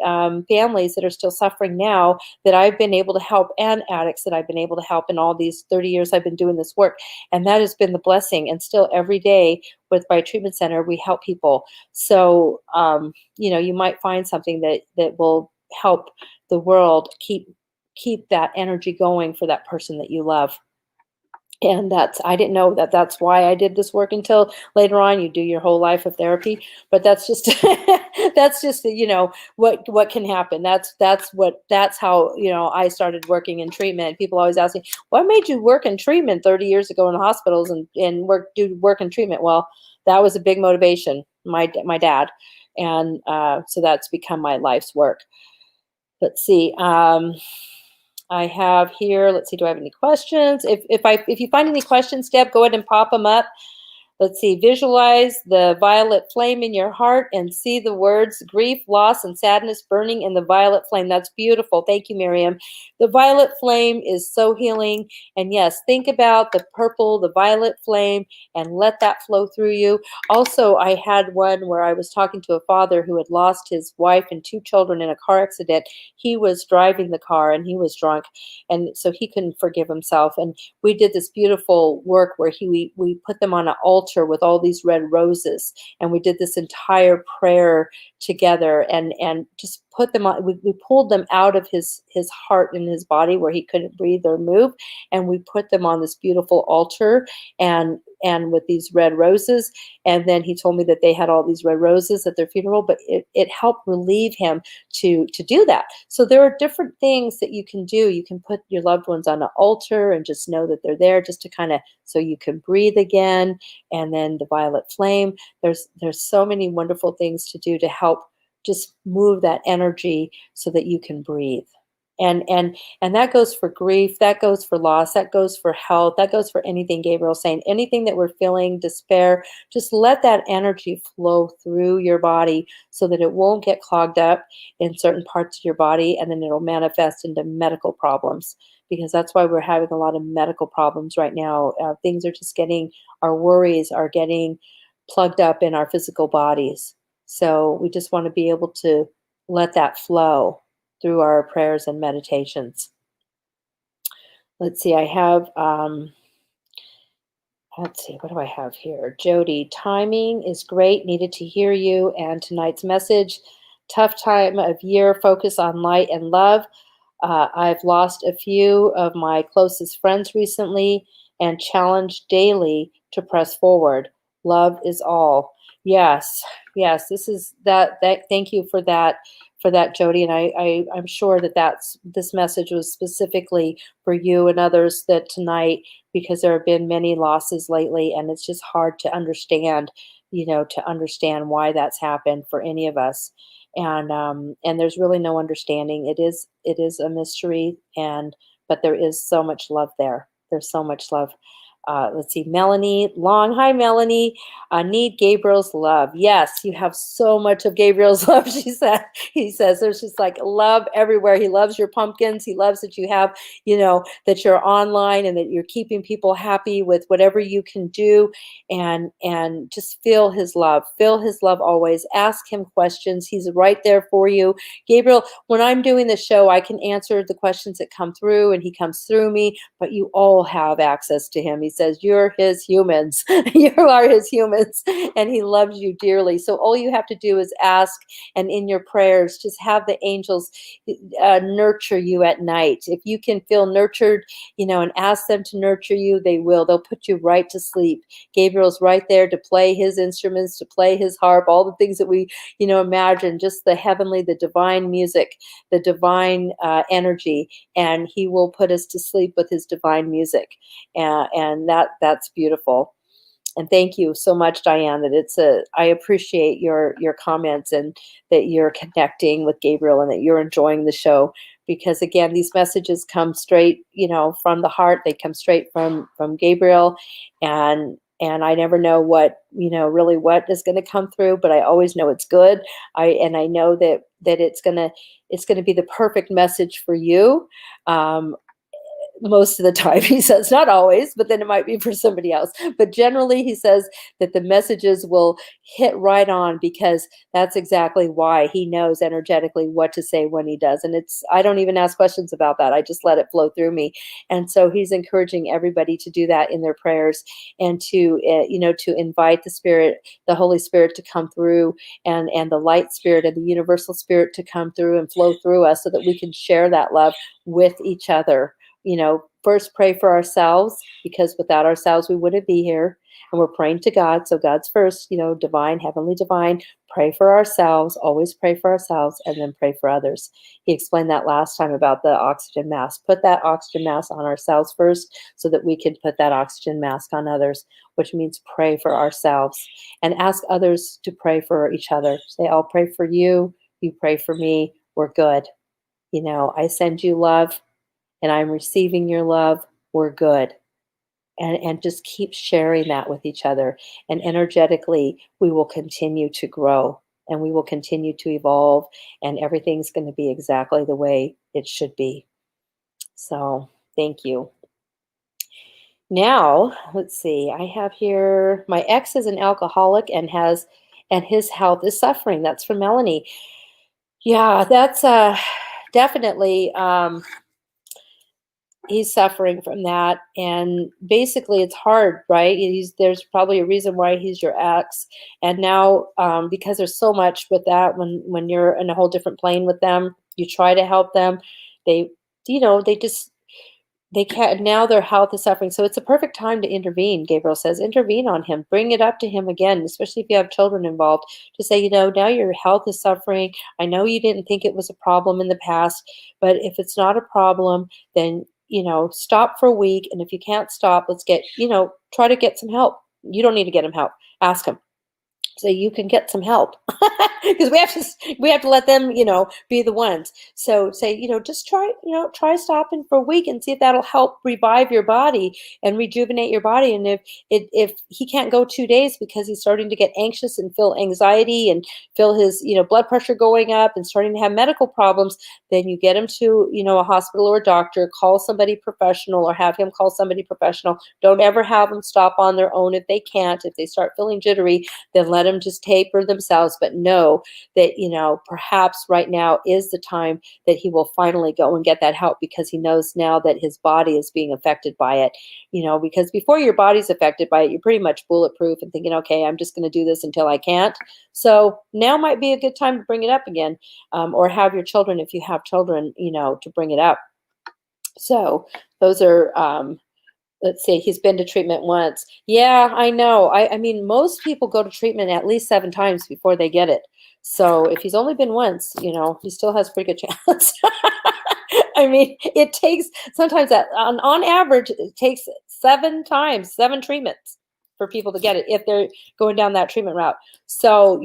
families that are still suffering now, that I've been able to help, and addicts that I've been able to help in all these 30 years I've been doing this work, and that has been the blessing. And still every day with my treatment center, we help people. So you might find something that will help the world keep that energy going for that person that you love. And I didn't know that's why I did this work until later on. You do your whole life of therapy, but that's just that's just what can happen. That's how I started working in treatment. People always ask me, what made you work in treatment 30 years ago in hospitals and do work in treatment? Well, that was a big motivation. My dad, and so that's become my life's work. Let's see. I have here, let's see, do I have any questions? If you find any questions, Deb, go ahead and pop them up. Let's see, visualize the violet flame in your heart and see the words grief, loss, and sadness burning in the violet flame. That's beautiful. Thank you, Miriam. The violet flame is so healing. And yes, think about the purple, the violet flame, and let that flow through you. Also, I had one where I was talking to a father who had lost his wife and 2 children in a car accident. He was driving the car, and he was drunk, and so he couldn't forgive himself. And we did this beautiful work where we put them on an altar, altar with all these red roses, and we did this entire prayer together, and just put them on. We pulled them out of his heart and his body where he couldn't breathe or move, and we put them on this beautiful altar, and with these red roses. And then he told me that they had all these red roses at their funeral, but it helped relieve him to do that. So there are different things that you can do. You can put your loved ones on an altar and just know that they're there, just to kind of, so you can breathe again. And then the violet flame. There's so many wonderful things to do to help just move that energy so that you can breathe. And that goes for grief, that goes for loss, that goes for health, that goes for anything. Gabriel's saying anything that we're feeling, despair, just let that energy flow through your body so that it won't get clogged up in certain parts of your body, and then it'll manifest into medical problems, because that's why we're having a lot of medical problems right now. Things are just getting, our worries are getting plugged up in our physical bodies. So we just want to be able to let that flow through our prayers and meditations. Let's see, I have, let's see, what do I have here? Jody, timing is great. Needed to hear you and tonight's message. Tough time of year, focus on light and love. I've lost a few of my closest friends recently and challenged daily to press forward. Love is all. Yes, yes, this is that thank you for that, Jody. And I'm sure that this message was specifically for you and others that tonight, because there have been many losses lately, and it's just hard to understand, to understand why that's happened for any of us. And there's really no understanding. It is a mystery, but there is so much love there. There's so much love. Let's see, Melanie Long. Hi, Melanie. Need Gabriel's love. Yes, you have so much of Gabriel's love, she said. He says there's just like love everywhere. He loves your pumpkins. He loves that you have, that you're online and that you're keeping people happy with whatever you can do. And just feel his love. Feel his love always. Ask him questions. He's right there for you. Gabriel, when I'm doing the show, I can answer the questions that come through, and he comes through me, but you all have access to him. He says, you're his humans. You are his humans, and he loves you dearly. So all you have to do is ask, and in your prayers, just have the angels nurture you at night. If you can feel nurtured, and ask them to nurture you, they will. They'll put you right to sleep. Gabriel's right there to play his instruments, to play his harp, all the things that we, imagine, just the heavenly, the divine music, the divine energy, and he will put us to sleep with his divine music. And that's beautiful. And thank you so much, Diane, I appreciate your comments, and that you're connecting with Gabriel, and that you're enjoying the show, because again, these messages come straight, from the heart. They come straight from Gabriel, and I never know what, really what is going to come through, but I always know it's good. I know that it's going to be the perfect message for you. Most of the time, he says, not always, but then it might be for somebody else. But generally, he says that the messages will hit right on, because that's exactly why he knows energetically what to say when he does. And I don't even ask questions about that. I just let it flow through me. And so he's encouraging everybody to do that in their prayers, and to, to invite the Holy Spirit to come through, and the light spirit and the universal spirit to come through and flow through us, so that we can share that love with each other. First pray for ourselves, because without ourselves, we wouldn't be here. And we're praying to God. So God's first, divine, heavenly divine. Pray for ourselves, always pray for ourselves, and then pray for others. He explained that last time about the oxygen mask. Put that oxygen mask on ourselves first, so that we can put that oxygen mask on others, which means pray for ourselves, and ask others to pray for each other. Say, I'll pray for you. You pray for me. We're good. I send you love, and I'm receiving your love. We're good. And just keep sharing that with each other. And energetically, we will continue to grow, and we will continue to evolve, and everything's going to be exactly the way it should be. So thank you. Now, let's see. I have here, my ex is an alcoholic and his health is suffering. That's from Melanie. Yeah, that's definitely, he's suffering from that, and basically it's hard, right? There's probably a reason why he's your ex, and now because there's so much with that when you're in a whole different plane with them, you try to help them, they they just they can't. Now their health is suffering, so it's a perfect time to intervene. Gabriel says intervene on him, bring it up to him again, especially if you have children involved, to say, now your health is suffering. I know you didn't think it was a problem in the past, but if it's not a problem, then stop for a week, and if you can't stop, let's get try to get some help. You don't need to get him help. Ask him, so you can get some help, because we have to let them be the ones. So say, just try stopping for a week and see if that'll help revive your body and rejuvenate your body. And if he can't go 2 days because he's starting to get anxious and feel anxiety and feel his blood pressure going up and starting to have medical problems, then you get him to a hospital or a doctor. Call somebody professional, or have him call somebody professional. Don't ever have them stop on their own. If they can't, if they start feeling jittery, then let them just taper themselves. But know that perhaps right now is the time that he will finally go and get that help, because he knows now that his body is being affected by it. Because before your body's affected by it, you're pretty much bulletproof and thinking, okay, I'm just going to do this until I can't. So now might be a good time to bring it up again, or have your children, if you have children, to bring it up. So those are let's see, he's been to treatment once. Yeah, I know. I mean, most people go to treatment at least 7 times before they get it. So if he's only been once, he still has a pretty good chance. I mean, it takes sometimes on average, it takes 7 times, 7 treatments for people to get it if they're going down that treatment route. So,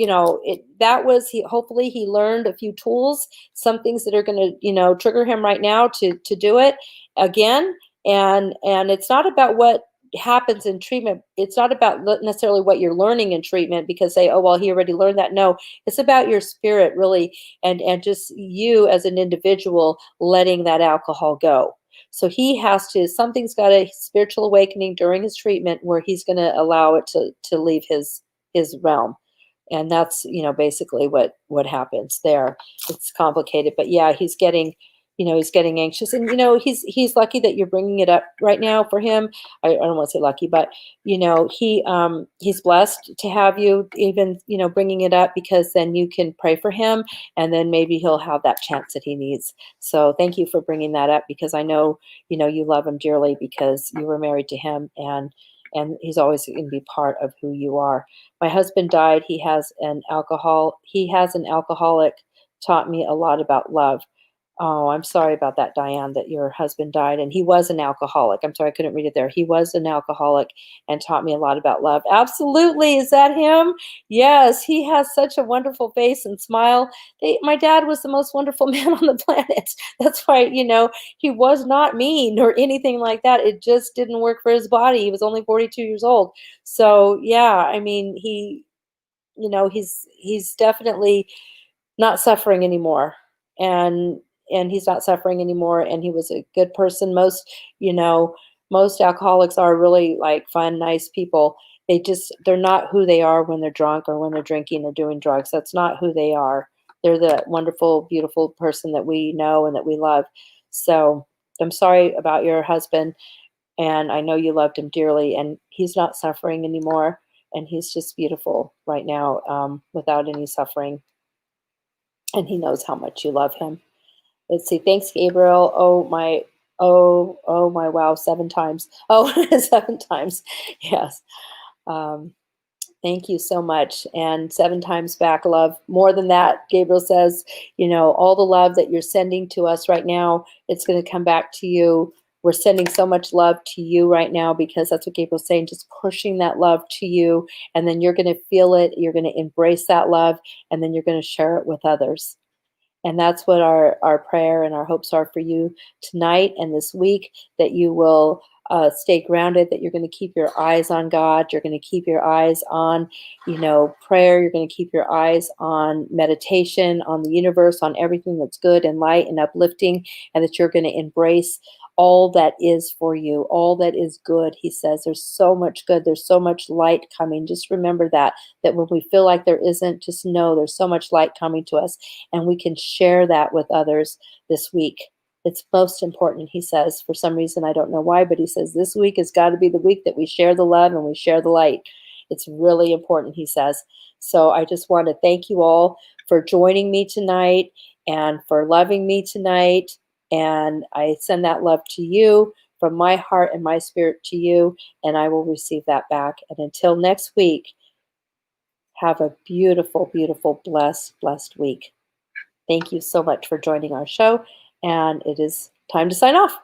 hopefully he learned a few tools, some things that are going to, trigger him right now to do it again. And it's not about what happens in treatment. It's not about necessarily what you're learning in treatment, because say, oh, well, he already learned that. No, it's about your spirit, really, and just you as an individual letting that alcohol go. So he has to, something's got a spiritual awakening during his treatment where he's going to allow it to leave his realm. And that's, basically what happens there. It's complicated, but yeah, he's getting anxious, and he's lucky that you're bringing it up right now for him. I don't want to say lucky, but he's blessed to have you even bringing it up, because then you can pray for him, and then maybe he'll have that chance that he needs. So thank you for bringing that up, because I know you love him dearly, because you were married to him, and he's always going to be part of who you are. My husband died. He has an alcoholic, taught me a lot about love. Oh, I'm sorry about that, Diane, that your husband died. And he was an alcoholic. I'm sorry, I couldn't read it there. He was an alcoholic and taught me a lot about love. Absolutely. Is that him? Yes, he has such a wonderful face and smile. My dad was the most wonderful man on the planet. That's why, he was not mean or anything like that. It just didn't work for his body. He was only 42 years old. So, yeah, I mean, he's definitely not suffering anymore. And he's not suffering anymore, and he was a good person. Most alcoholics are really like fun, nice people. They're not who they are when they're drunk or when they're drinking or doing drugs. That's not who they are. They're the wonderful, beautiful person that we know and that we love. So I'm sorry about your husband, and I know you loved him dearly, and he's not suffering anymore, and he's just beautiful right now, without any suffering, and he knows how much you love him. Let's see. Thanks, Gabriel. Oh my, wow, 7 times. Oh, 7 times. Yes. Thank you so much. And 7 times back love. More than that, Gabriel says, all the love that you're sending to us right now, it's going to come back to you. We're sending so much love to you right now, because that's what Gabriel's saying, just pushing that love to you. And then you're going to feel it. You're going to embrace that love, and then you're going to share it with others. And that's what our prayer and our hopes are for you tonight and this week, that you will stay grounded, that you're going to keep your eyes on God. You're going to keep your eyes on, prayer. You're going to keep your eyes on meditation, on the universe, on everything that's good and light and uplifting, and that you're going to embrace all that is for you, all that is good. He says there's so much good. There's so much light coming. Just remember that when we feel like there isn't, just know there's so much light coming to us, and we can share that with others this week. It's most important, he says. For some reason, I don't know why, but he says this week has got to be the week that we share the love and we share the light. It's really important, he says. So I just want to thank you all for joining me tonight and for loving me tonight. And I send that love to you from my heart and my spirit to you, and I will receive that back. And until next week, have a beautiful, beautiful, blessed week. Thank you so much for joining our show, and it is time to sign off.